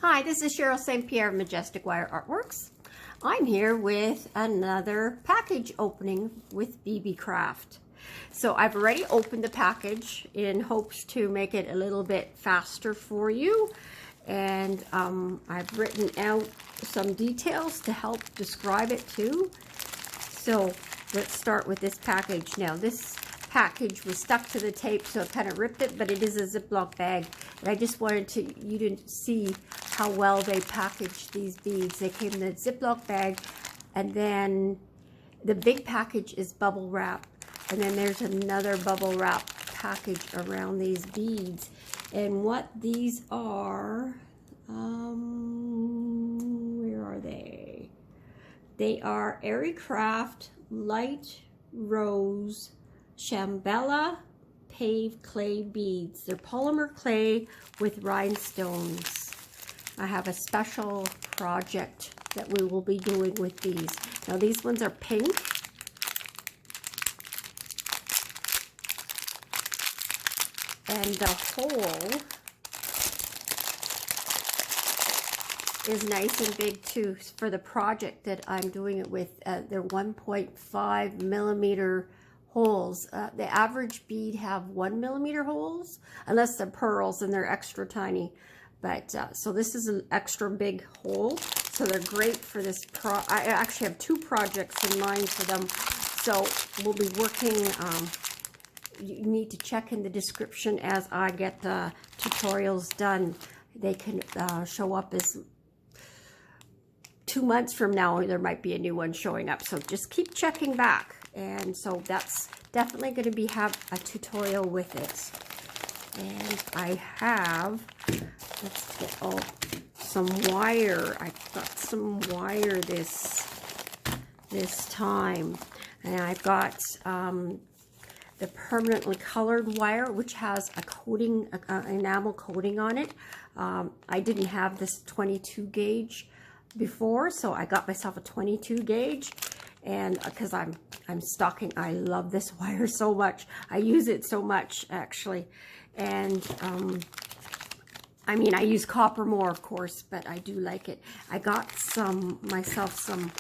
Hi, this is Cheryl St. Pierre of Majestic Wire Artworks. I'm here with another package opening with BB Craft. So I've already opened the package in hopes to make it a little bit faster for you. And I've written out some details to help describe it too. So let's start with this package. Now this package was stuck to the tape, so I kind of ripped it, but it is a Ziploc bag. And I just wanted you to see how well they packaged these beads. They came in a Ziploc bag, and then the big package is bubble wrap, and then there's another bubble wrap package around these beads. And what these are, where are they? They are Airy Craft Light Rose Shambhala Paved Clay Beads. They're polymer clay with rhinestones. I have a special project that we will be doing with these. Now these ones are pink. And the hole is nice and big too for the project that I'm doing it with. They're 1.5 millimeter holes. The average bead have 1 millimeter holes, unless they're pearls and they're extra tiny. But so this is an extra big hole, so they're great for this. I actually have two projects in mind for them, so we'll be working. You need to check in the description as I get the tutorials done. They can show up as 2 months from now, or there might be a new one showing up. So just keep checking back. And so that's definitely going to have a tutorial with it. And I have, let's get some wire. I've got some wire this time. And I've got the permanently colored wire, which has a coating, enamel coating on it. I didn't have this 22 gauge before, so I got myself a 22 gauge. And because I'm stocking, I love this wire so much. I use it so much, actually. And I mean, I use copper more, of course, but I do like it. I got myself some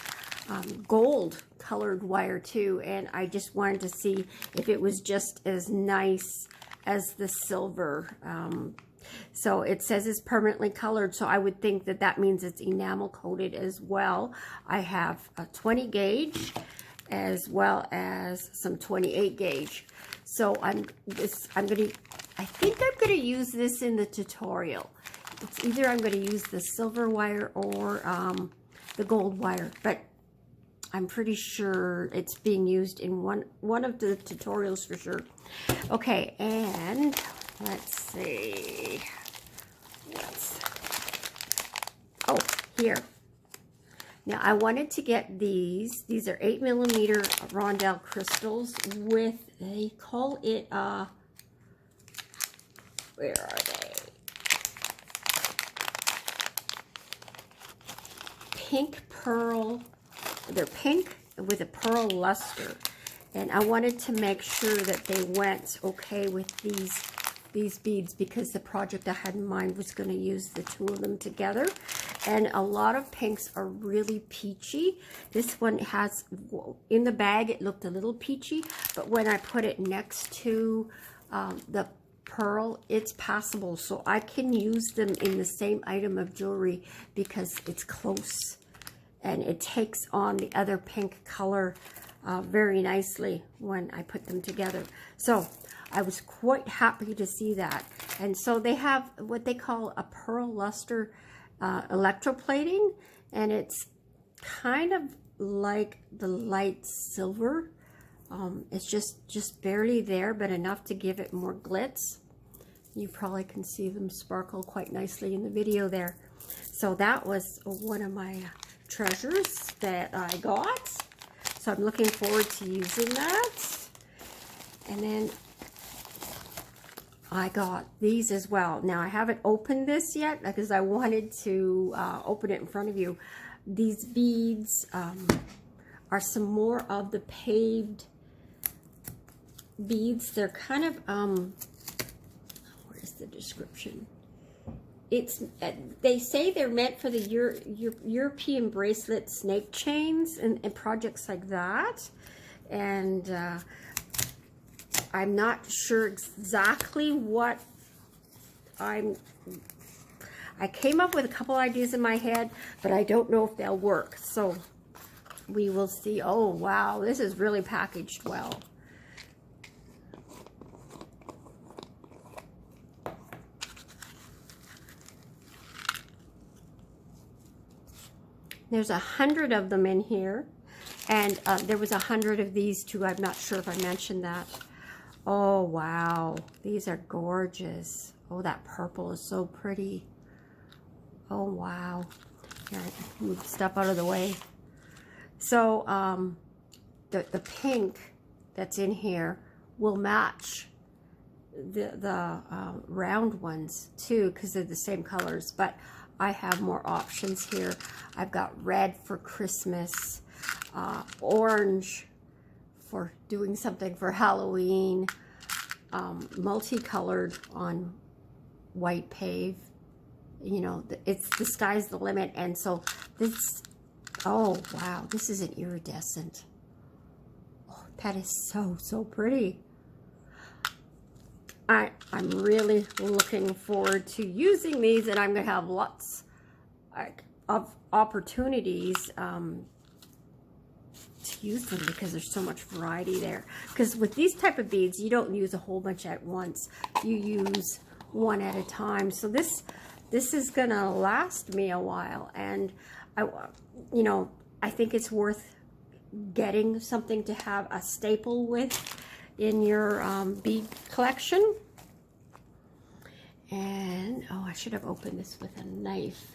gold colored wire too, and I just wanted to see if it was just as nice as the silver. So it says it's permanently colored, so I would think that that means it's enamel coated as well. I have a 20 gauge as well as some 28 gauge. So I think I'm gonna use this in the tutorial. It's either I'm gonna use the silver wire or the gold wire, but I'm pretty sure it's being used in one of the tutorials for sure. Okay, and let's see. Oh, here. Now I wanted to get these. These are 8 millimeter Rondell crystals with, they call it where are they? Pink pearl. They're pink with a pearl luster. And I wanted to make sure that they went okay with these beads, because the project I had in mind was going to use the two of them together. And a lot of pinks are really peachy. This one has, in the bag it looked a little peachy, but when I put it next to the pearl, it's passable. So I can use them in the same item of jewelry because it's close. And it takes on the other pink color very nicely when I put them together. So I was quite happy to see that. And so they have what they call a pearl luster electroplating, and it's kind of like the light silver. It's just barely there, but enough to give it more glitz. You probably can see them sparkle quite nicely in the video there. So that was one of my treasures that I got. So I'm looking forward to using that. And then I got these as well. Now I haven't opened this yet because I wanted to open it in front of you. These beads are some more of the paved beads. They're kind of, where's the description? it's, they say they're meant for the European bracelet snake chains and projects like that. And I'm not sure exactly what I came up with a couple ideas in my head, but I don't know if they'll work. So we will see. Oh, wow. This is really packaged well. There's 100 of them in here. And there was 100 of these too. I'm not sure if I mentioned that. Oh, wow. These are gorgeous. Oh, that purple is so pretty. Oh, wow. Here, I can move stuff out of the way. So, the pink that's in here will match the round ones too, because they're the same colors. But I have more options here. I've got red for Christmas, orange for doing something for Halloween, multicolored on white pave. You know, it's the sky's the limit. And so this, oh wow, this is an iridescent. Oh, that is so pretty. I'm really looking forward to using these, and I'm gonna have lots of opportunities to use them because there's so much variety there. Because with these type of beads, you don't use a whole bunch at once. You use one at a time. So this is gonna last me a while, and you know, I think it's worth getting something to have a staple with in your bead collection. And oh, I should have opened this with a knife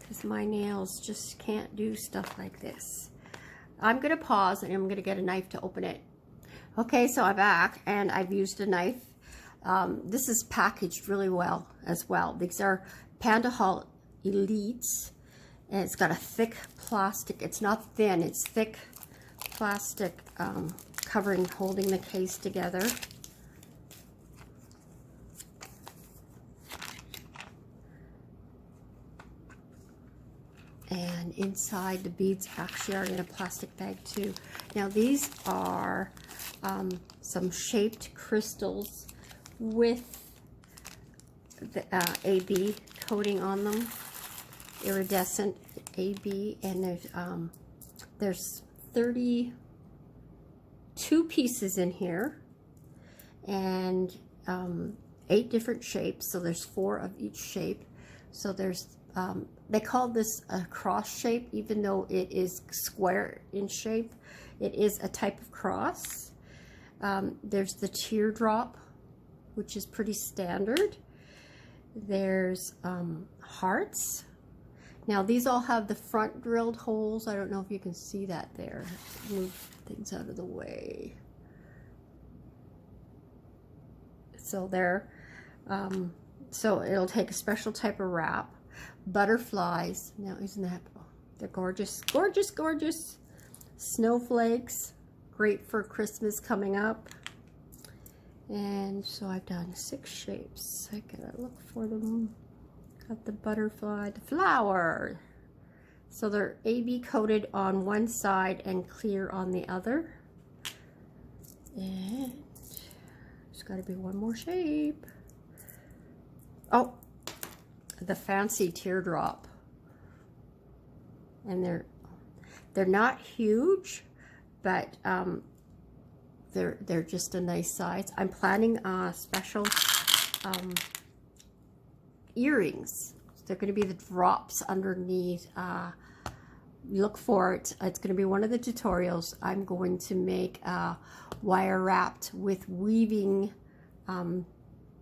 because my nails just can't do stuff like this. I'm gonna pause and I'm gonna get a knife to open it. Okay, so I'm back and I've used a knife. This is packaged really well as well. These are Panda Hall Elites, and it's got a thick plastic. It's not thin, it's thick plastic covering, holding the case together. And inside, the beads actually are in a plastic bag too. Now these are some shaped crystals with the AB coating on them, iridescent AB, and there's 32 pieces in here, and 8 different shapes. So there's 4 of each shape. So there's they call this a cross shape, even though it is square in shape. It is a type of cross. There's the teardrop, which is pretty standard. There's hearts. Now these all have the front drilled holes. I don't know if you can see that there. Move things out of the way. So there, so it'll take a special type of wrap. Butterflies. Now isn't that, oh, they're gorgeous, gorgeous, gorgeous. Snowflakes, great for Christmas coming up. And so I've done 6 shapes. I gotta look for them. Got the butterfly, the flower. So they're AB coated on one side and clear on the other. And there's gotta be one more shape. Oh, the fancy teardrop. And they're not huge, but they're just a nice size. I'm planning special earrings. They're going to be the drops underneath. Look for it. It's going to be one of the tutorials. I'm going to make wire wrapped with weaving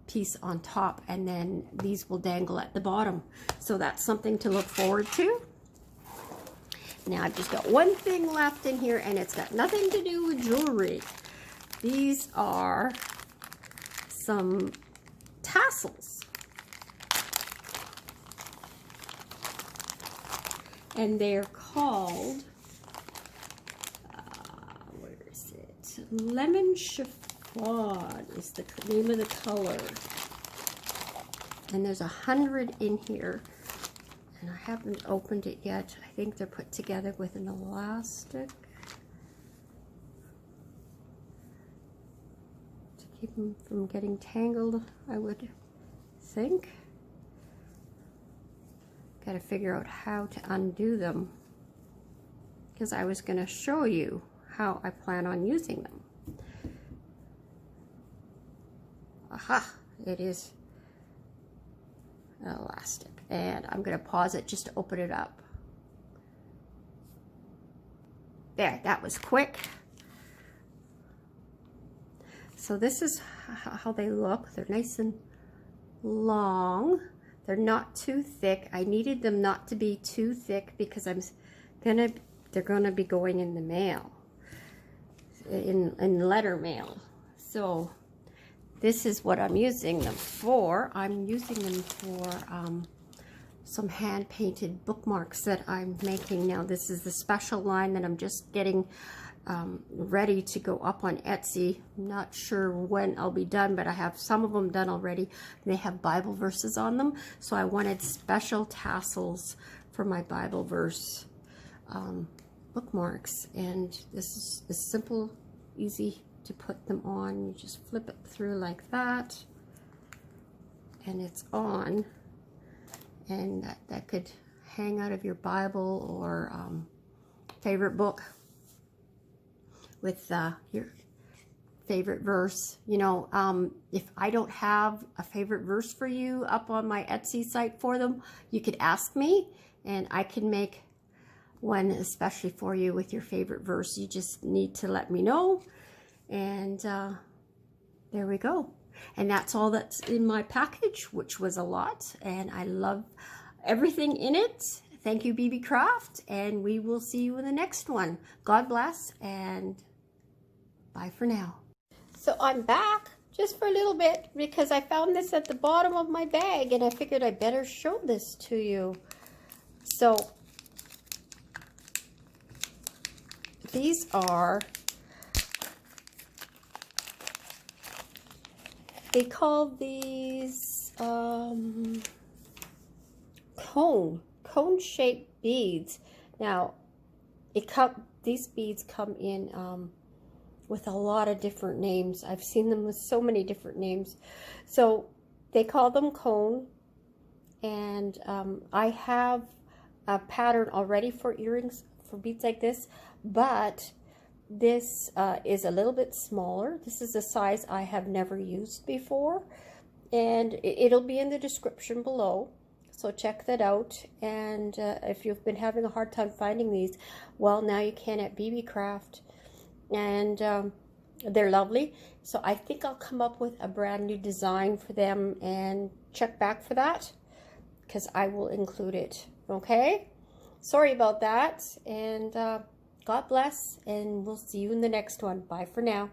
piece on top, and then these will dangle at the bottom. So that's something to look forward to. Now I've just got one thing left in here, and it's got nothing to do with jewelry. These are some tassels. And they're called, where is it? Lemon Chiffon is the name of the color. And there's 100 in here. And I haven't opened it yet. I think they're put together with an elastic to keep them from getting tangled, I would think. Got to figure out how to undo them, because I was going to show you how I plan on using them. Aha, it is elastic. And I'm going to pause it just to open it up. There, that was quick. So this is how they look. They're nice and long. They're not too thick. I needed them not to be too thick because they're gonna be going in the mail, in letter mail. So this is what I'm using them for. I'm using them for some hand-painted bookmarks that I'm making now. This is the special line that I'm just getting ready to go up on Etsy. I'm not sure when I'll be done, but I have some of them done already. They have Bible verses on them, so I wanted special tassels for my Bible verse bookmarks. And this is simple, easy to put them on. You just flip it through like that, and it's on. And that could hang out of your Bible or favorite book with your favorite verse. You know, if I don't have a favorite verse for you up on my Etsy site for them, you could ask me and I can make one especially for you with your favorite verse. You just need to let me know. And there we go. And that's all that's in my package, which was a lot. And I love everything in it. Thank you, BB Craft. And we will see you in the next one. God bless and bye for now. So I'm back just for a little bit because I found this at the bottom of my bag and I figured I better show this to you. So these are, they call these cone-shaped beads. Now, these beads come in with a lot of different names. I've seen them with so many different names. So they call them cone, and I have a pattern already for earrings for beads like this, but this is a little bit smaller. This is a size I have never used before, and it'll be in the description below, so check that out. And if you've been having a hard time finding these, well, now you can at BB Craft, and they're lovely. So I think I'll come up with a brand new design for them, and check back for that because I will include it. Okay, sorry about that, and God bless, and we'll see you in the next one. Bye for now.